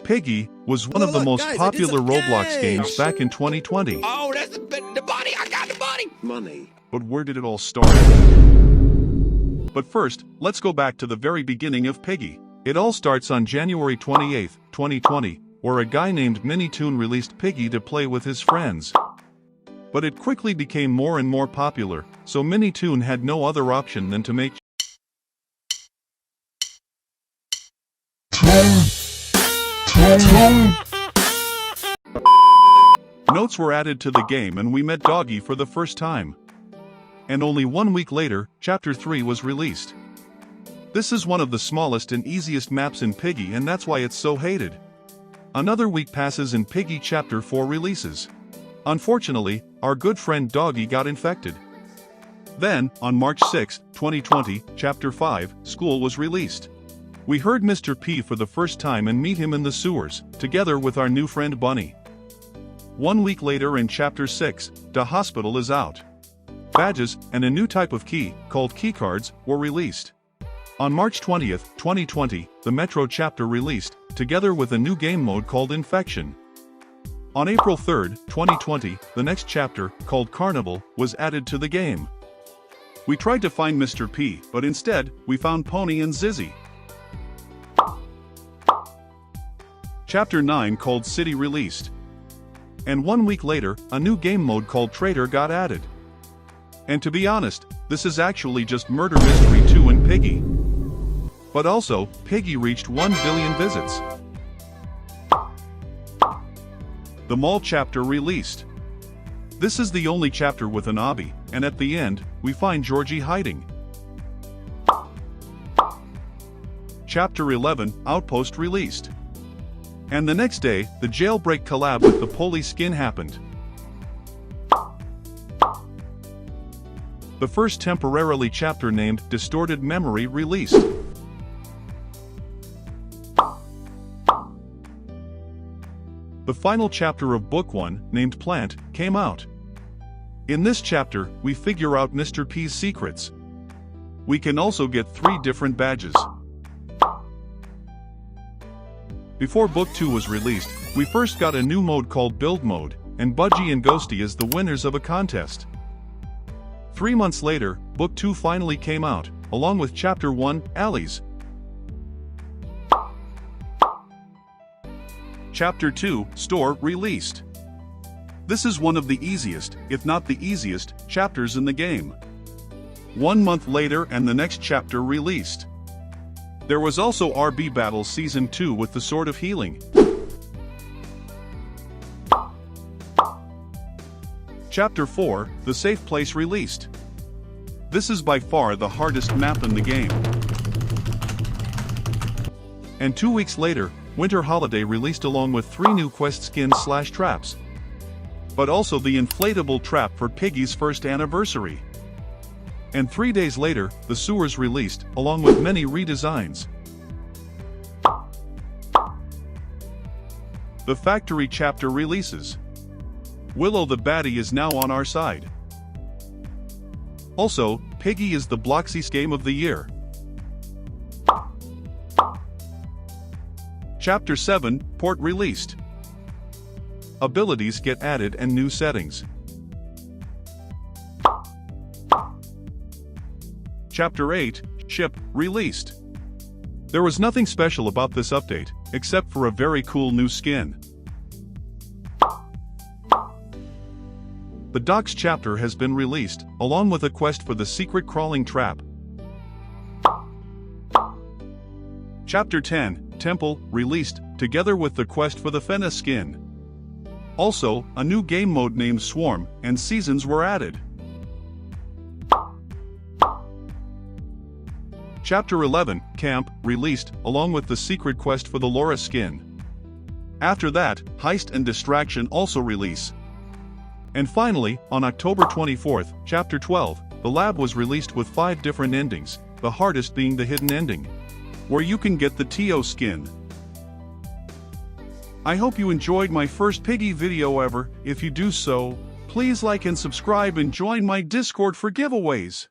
Piggy was one of the most guys, popular it is a Roblox game. games back in 2020. Oh, that's the money! I got the money! Money. But where did it all start? But first, let's go back to the very beginning of Piggy. It all starts on January 28, 2020, where a guy named Minitoon released Piggy to play with his friends. But it quickly became more and more popular, so Minitoon had no other option than to make notes were added to the game and we met Doggy for the first time. And only 1 week later, Chapter 3 was released. This is one of the smallest and easiest maps in Piggy and that's why it's so hated. Another week passes and Piggy Chapter 4 releases. Unfortunately, our good friend Doggy got infected. Then, on March 6, 2020, Chapter 5, School was released. We heard Mr. P for the first time and meet him in the sewers, together with our new friend Bunny. 1 week later in Chapter 6, The Hospital is out. Badges, and a new type of key, called keycards, were released. On March 20, 2020, the Metro chapter released, together with a new game mode called Infection. On April 3, 2020, the next chapter, called Carnival, was added to the game. We tried to find Mr. P, but instead, we found Pony and Zizzy. Chapter 9 called City released. And 1 week later, a new game mode called Traitor got added. And to be honest, this is actually just Murder Mystery 2 and Piggy. But also, Piggy reached 1 billion visits. The Mall chapter released. This is the only chapter with an obby, and at the end, we find Georgie hiding. Chapter 11, Outpost released. And the next day, the jailbreak collab with the police skin happened. The first temporarily chapter named Distorted Memory released. The final chapter of Book 1, named Plant, came out. In this chapter, we figure out Mr. P's secrets. We can also get 3 different badges. Before Book 2 was released, we first got a new mode called Build Mode, and Budgie and Ghosty as the winners of a contest. 3 months later, Book 2 finally came out, along with Chapter 1, Alleys. Chapter 2, Store, released. This is one of the easiest, if not the easiest, chapters in the game. 1 month later and the next chapter released. There was also RB Battles Season 2 with the Sword of Healing. Chapter 4, The Safe Place released. This is by far the hardest map in the game. And 2 weeks later, Winter Holiday released along with 3 new quest skins/traps. But also the inflatable trap for Piggy's first anniversary. And 3 days later, the Sewers released, along with many redesigns. The Factory chapter releases. Willow the baddie is now on our side. Also, Piggy is the Bloxiest game of the year. Chapter 7, Port released. Abilities get added and new settings. Chapter 8, Ship, released. There was nothing special about this update, except for a very cool new skin. The Docks chapter has been released, along with a quest for the secret crawling trap. Chapter 10, Temple, released, together with the quest for the Fena skin. Also, a new game mode named Swarm, and seasons were added. Chapter 11, Camp, released, along with the secret quest for the Laura skin. After that, Heist and Distraction also release. And finally, on October 24th, Chapter 12, the lab was released with 5 different endings, the hardest being the hidden ending, where you can get the T.O. skin. I hope you enjoyed my first Piggy video ever. If you do so, please like and subscribe and join my Discord for giveaways.